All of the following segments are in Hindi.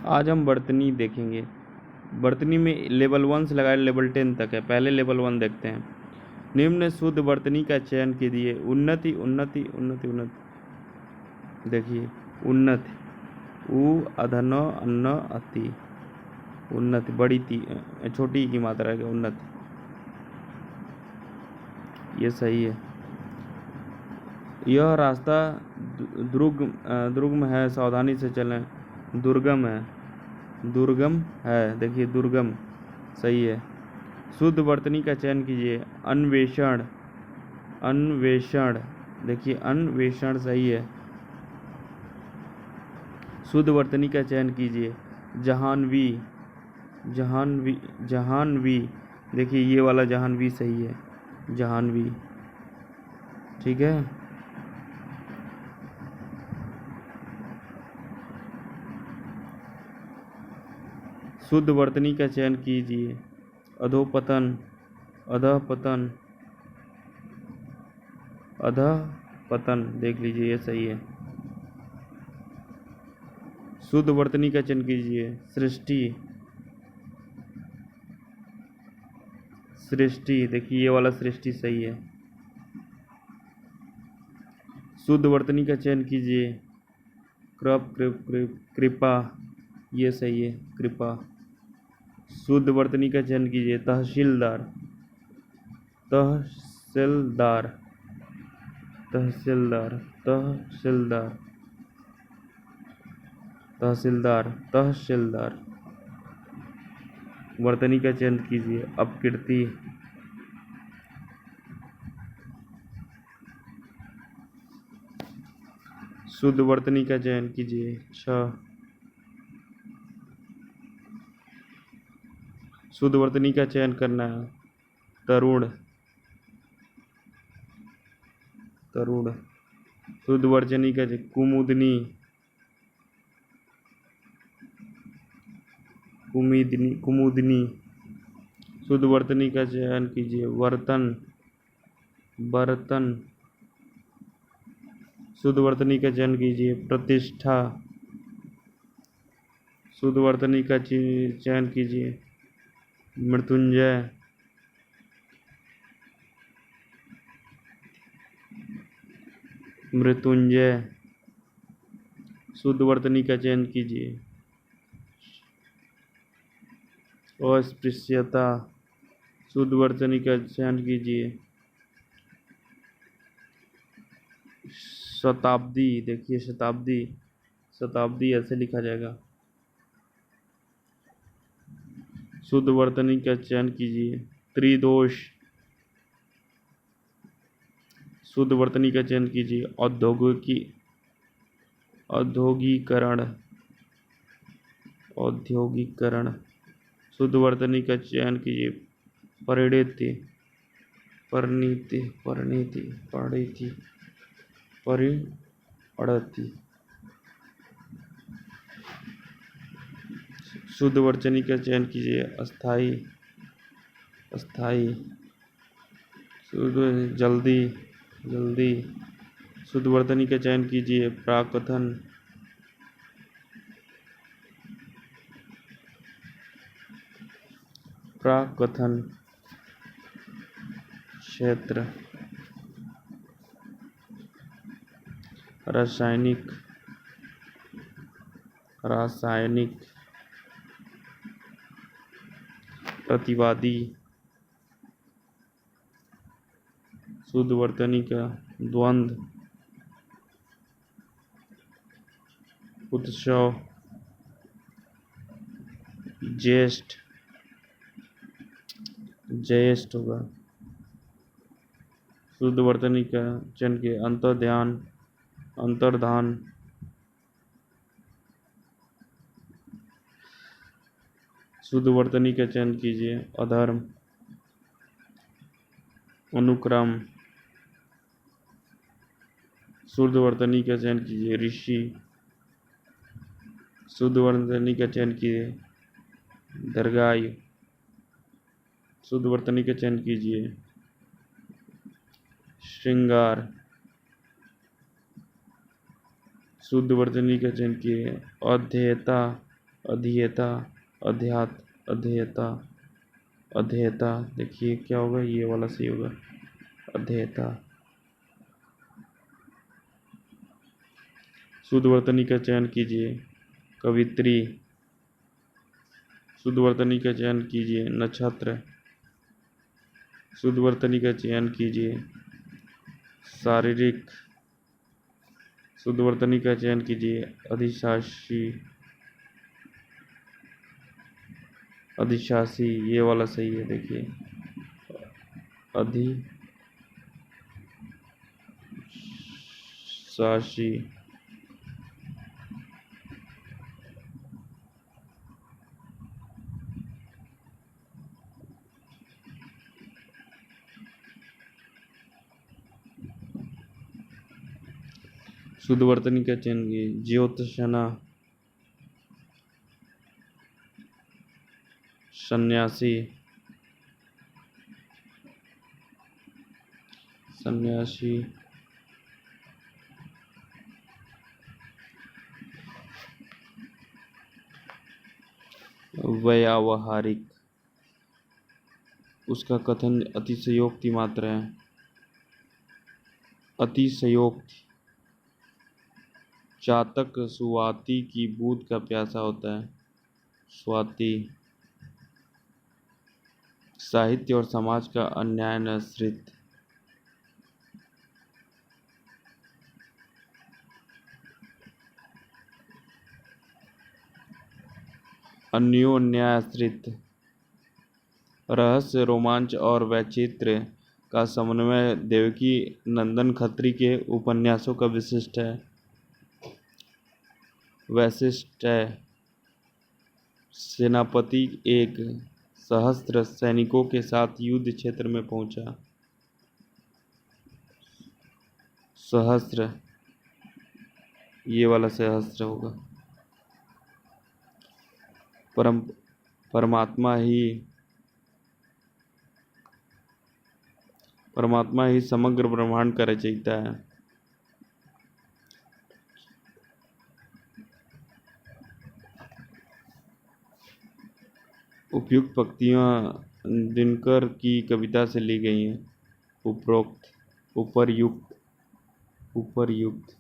आज हम वर्तनी देखेंगे। वर्तनी में लेवल 1 से लगाकर लेवल 10 तक है। पहले लेवल 1 देखते हैं। निम्न शुद्ध वर्तनी का चयन कीजिए। उन्नति उन्नति उन्नति उन्नति। देखिए उन्नति, उ अधन अन्न अति। उन्नति बड़ी ती छोटी की मात्रा है उन्नति, ये सही है। यह रास्ता दुर्गम है, सावधानी से चलें। दुर्गम है, दुर्गम है, देखिए दुर्गम सही है। शुद्ध वर्तनी का चयन कीजिए। अन्वेषण, अन्वेषण, देखिए अन्वेषण सही है। शुद्ध वर्तनी का चयन कीजिए। जहानवी, जहानवी, जहानवी, देखिए ये वाला जहानवी सही है। जहानवी ठीक है। शुद्ध वर्तनी का चयन कीजिए। अधोपतन, अधपतन, अधपतन, देख लीजिए ये सही है। शुद्ध वर्तनी का चयन कीजिए। सृष्टि, सृष्टि, देखिए ये वाला सृष्टि सही है। शुद्ध वर्तनी का चयन कीजिए। कृपा, ये सही है कृपा। शुद्ध वर्तनी का चयन कीजिए। तहसीलदार, तहसीलदार, तहसीलदार, तहसीलदार, तहसीलदार, तहसीलदार। वर्तनी का चयन कीजिए। अपकीर्ति, शुद्ध वर्तनी का चयन कीजिए। शुद्ध वर्तनी का चयन करना है। तरुण, तरुण। शुद्ध वर्तनी का कुमुदनी, कुमुदनी, कुमुदनी। शुद्ध वर्तनी का चयन कीजिए। वर्तन, बर्तन। शुद्ध वर्तनी का चयन कीजिए। प्रतिष्ठा, शुद्ध वर्तनी का चयन कीजिए। मृत्युंजय, मृत्युंजय। शुद्ध वर्तनी का चयन कीजिए। अस्पृश्यता, शुद्ध वर्तनी का चयन कीजिए। शताब्दी, देखिए शताब्दी, शताब्दी ऐसे लिखा जाएगा। शुद्ध वर्तनी का चयन कीजिए। त्रिदोष, शुद्ध वर्तनी का चयन कीजिए। औद्योगिकरण, औद्योगिकरण। शुद्ध वर्तनी का चयन कीजिए। परिणति, परिणति, परिणति, परिणति, परिणति। शुद्ध वर्तनी का चयन कीजिए। अस्थाई, अस्थाई। शुद्ध जल्दी, जल्दी। शुद्ध वर्तनी का चयन कीजिए। प्राकथन, प्राकथन। क्षेत्र, रासायनिक, रासायनिक। प्रतिवादी, शुद्ध वर्तनी का द्वंद्व। उत्सव, ज्येष्ठ, ज्येष्ठ होगा। शुद्ध वर्तनी का चयन के। अंतर्ध्यान, अंतर्धान। शुद्ध वर्तनी का चयन कीजिए। अधर्म, अनुक्रम। शुद्ध वर्तनी का चयन कीजिए। ऋषि, शुद्ध वर्तनी का चयन कीजिए। दीर्घायु, शुद्ध वर्तनी का चयन कीजिए। श्रृंगार, शुद्ध वर्तनी का चयन कीजिए। अध्येता, अधीयता, अध्यात्म, अधेयता, अधेयता। देखिए क्या होगा, ये वाला सही होगा, अधेयता। शुद्ध वर्तनी का चयन कीजिए। कवित्री। शुद्ध वर्तनी का चयन कीजिए। नक्षत्र। शुद्ध वर्तनी का चयन कीजिए। शारीरिक। शुद्ध वर्तनी का चयन कीजिए। अधिशासी, अधिशासी, ये वाला सही है। देखिए अधिशासी। शुद्ध वर्तनी का चयन कीजिए। ज्योतिषना, सन्यासी, सन्यासी, व्यावहारिक, उसका कथन अतिशयोक्ति मात्र है। अतिशयोक्ति। चातक सुवाती की बूंद का प्यासा होता है। स्वाति। साहित्य और समाज का अन्यायाश्रित। अन्योन्याश्रित। रहस्य, रोमांच और वैचित्र्य का समन्वय देवकी नंदन खत्री के उपन्यासों का वैशिष्ट है। सेनापति एक सहस्त्र सैनिकों के साथ युद्ध क्षेत्र में पहुंचा। सहस्त्र, ये वाला सहस्त्र होगा। परमात्मा ही परमात्मा ही समग्र ब्रह्मांड का रचयिता है। उपयुक्त पंक्तियां दिनकर की कविता से ली गई हैं। उपरोक्त, उपर्युक्त, उपर्युक्त।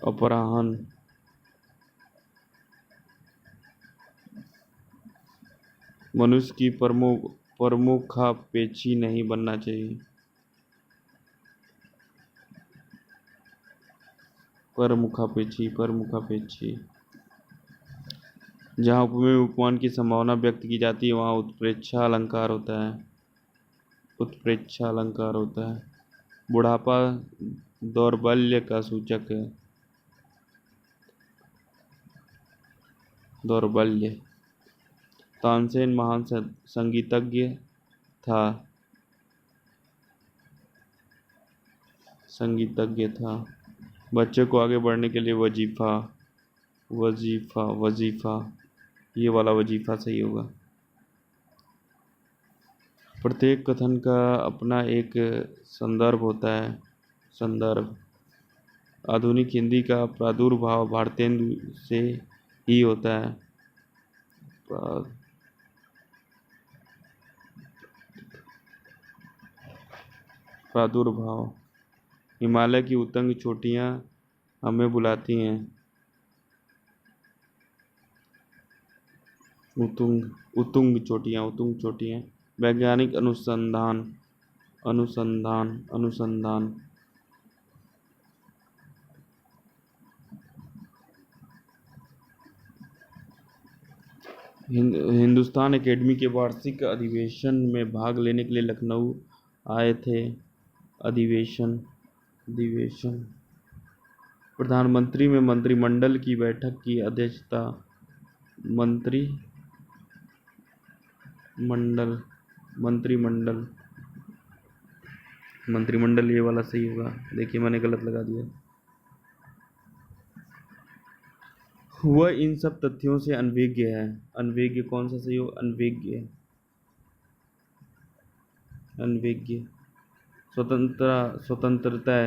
अपराहन। मनुष्य की प्रमुखापेक्षी नहीं बनना चाहिए। परमुखापेक्षी, परमुखापेक्षी। जहाँ उपमेय उपमान की संभावना व्यक्त की जाती है वहाँ उत्प्रेक्षा अलंकार होता है। उत्प्रेक्षा अलंकार होता है। बुढ़ापा दौर्बल्य का सूचक है। दौर्बल्य। तानसेन महान संगीतज्ञ था। संगीतज्ञ था। बच्चे को आगे बढ़ने के लिए वजीफा, वजीफा, वजीफा, ये वाला वजीफा सही होगा। प्रत्येक कथन का अपना एक संदर्भ होता है। संदर्भ। आधुनिक हिंदी का प्रादुर्भाव भारतेंदु से ही होता है। प्रादुर्भाव। हिमालय की उतंग चोटियाँ हमें बुलाती हैं। उतुंग, उतुंग चोटियाँ, उतुंग चोटियाँ। वैज्ञानिक अनुसंधान, अनुसंधान, अनुसंधान। हिंदुस्तान एकेडमी के वार्षिक अधिवेशन में भाग लेने के लिए लखनऊ आए थे। अधिवेशन, अधिवेशन। प्रधानमंत्री में मंत्रिमंडल की बैठक की अध्यक्षता। मंत्रिमंडल, मंत्रिमंडल, मंत्रिमंडल, ये वाला सही होगा। देखिए मैंने गलत लगा दिया। वह इन सब तथ्यों से अनभिज्ञ है। अनभिज्ञ कौन सा सही हो? अनभिज्ञ, अनभिज्ञ। स्वतंत्रता,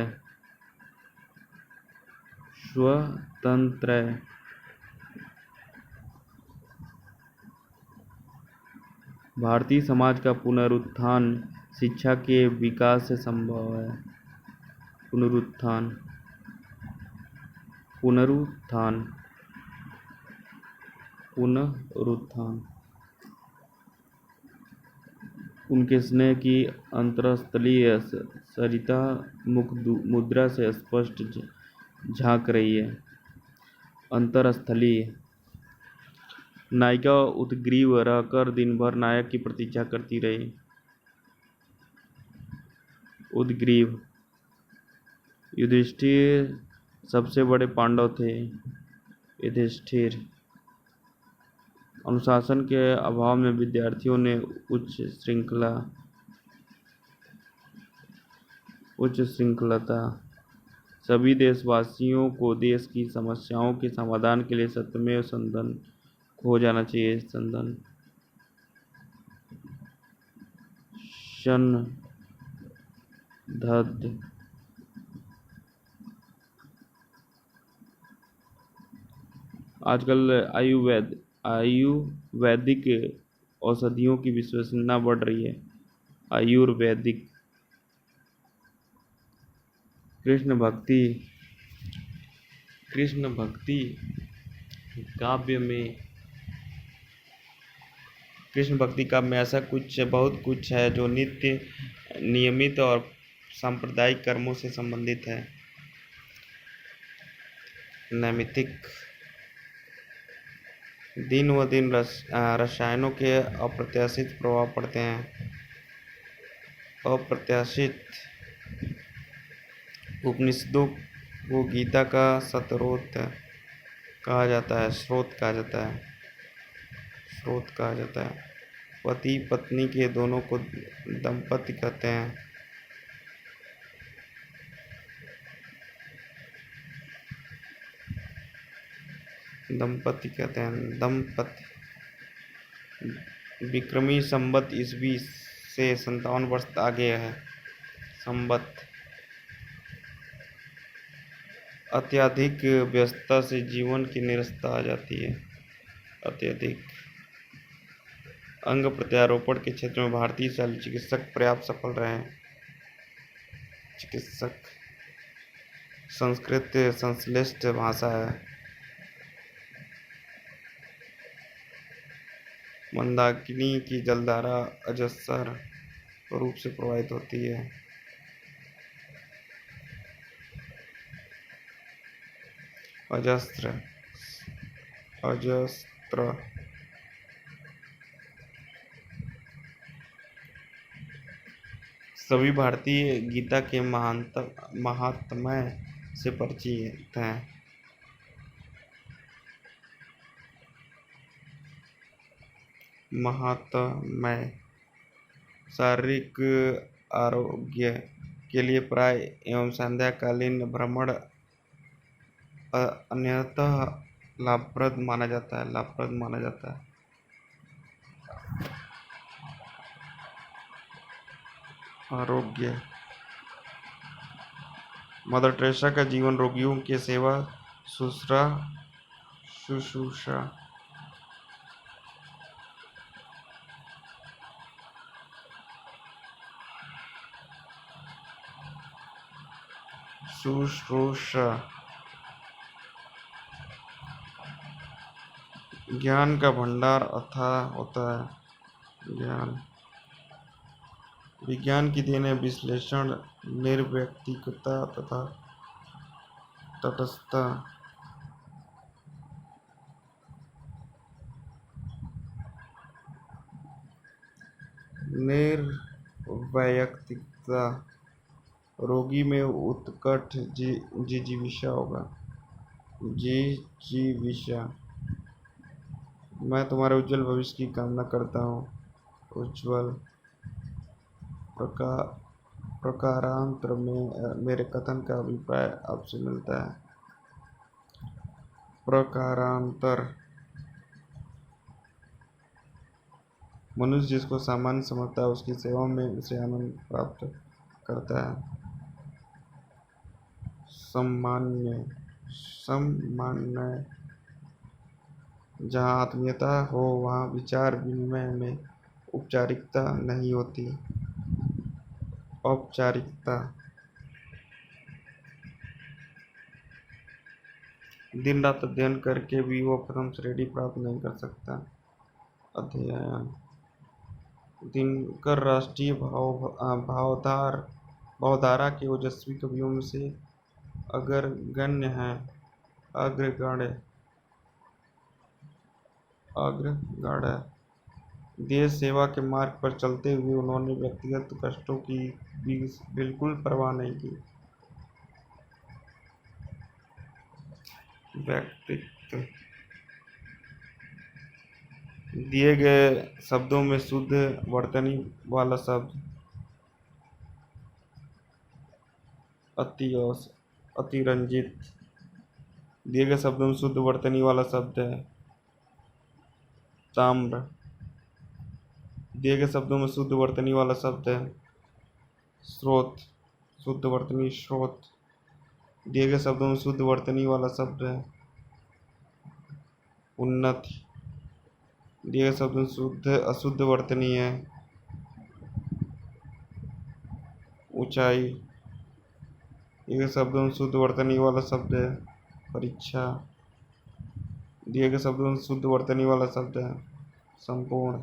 स्वतंत्र भारतीय समाज का पुनरुत्थान शिक्षा के विकास से संभव है। पुनरुत्थान पुनरुत्थान पुनरुत्थान उनके स्नेह की अंतरस्थलीय सरिता मुख मुद्रा से स्पष्ट झांक रही है। अंतरस्थलीय नायिका उद्ग्रीव रहकर दिन भर नायक की प्रतीक्षा करती रही। उद्ग्रीव युधिष्ठिर सबसे बड़े पांडव थे। युधिष्ठिर अनुशासन के अभाव में विद्यार्थियों ने उच्च श्रृंखलता सभी देशवासियों को देश की समस्याओं के समाधान के लिए सत्यमेव संदन हो जाना चाहिए। संदन सनदध आजकल आयुर्वेदिक औषधियों की विश्वसनीयता बढ़ रही है। आयुर्वेदिक कृष्ण भक्ति काव्य में ऐसा बहुत कुछ है जो नित्य नियमित और सांप्रदायिक कर्मों से संबंधित है। नैमित्तिक दिन व दिन रसायनों के अप्रत्याशित प्रभाव पड़ते हैं। अप्रत्याशित उपनिषदों को गीता का स्रोत कहा जाता है। पति पत्नी के दोनों को दंपति कहते हैं। दंपति विक्रमी संवत ईस्वी से 57 वर्ष आगे है। संवत अत्यधिक व्यस्तता से जीवन की निरस्ता आ जाती है। अत्यधिक अंग प्रत्यारोपण के क्षेत्र में भारतीय शल्य चिकित्सक पर्याप्त सफल रहे हैं। संस्कृत संश्लिष्ट भाषा है। मंदाकिनी की जलधारा अजस्र रूप से प्रवाहित होती है। अजस्त्र सभी भारतीय गीता के महात्म्य से परिचित हैं। महात्म्य शारीरिक आरोग्य के लिए प्राय एवं संध्याकालीन भ्रमण अन्यतः लाभप्रद माना जाता है। आरोग्य मदर टेरेसा का जीवन रोगियों की सेवा शुश्रूषा ज्ञान का भंडार अथाह होता है। विज्ञान की देन है विश्लेषण, निर्वैयक्तिकता तथा तटस्थता। निर्वैयक्तिकता रोगी में उत्कट जिजीविषा होगा। मैं तुम्हारे उज्जवल भविष्य की कामना करता हूँ। उज्जवल प्रकारांतर में मेरे कथन का अभिप्राय आपसे मिलता है। प्रकारांतर मनुष्य जिसको सामान्य समझता है उसकी सेवा में उसे आनंद प्राप्त करता है। समन्वय। जहाँ आत्मीयता हो वहाँ विचार विनिमय में औपचारिकता नहीं होती। औपचारिकता। दिन रात अध्ययन करके भी वो प्रथम श्रेणी प्राप्त नहीं कर सकता। अध्ययन। दिनकर राष्ट्रीय भावधारा के ओजस्वी कवियों में से अग्रगण्य हैं। अग्रगण्य। देश सेवा के मार्ग पर चलते हुए उन्होंने व्यक्तिगत कष्टों की भी बिल्कुल परवाह नहीं की। व्यक्तित्व। दिए गए शब्दों में शुद्ध वर्तनी वाला शब्द अतिरंजित। दिए गए शब्दों में शुद्ध वर्तनी वाला शब्द है ताम्र। दिए गए शब्दों में शुद्ध वर्तनी वाला शब्द है स्रोत। शुद्ध वर्तनी स्रोत। दिए गए शब्दों में शुद्ध वर्तनी वाला शब्द है उन्नति। दिए गए शब्दों में शुद्ध अशुद्ध वर्तनी है ऊंचाई। दिए गए शब्दों में शुद्ध वर्तनी वाला शब्द है परीक्षा। दिए गए शब्दों में शुद्ध वर्तनी वाला शब्द है संपूर्ण।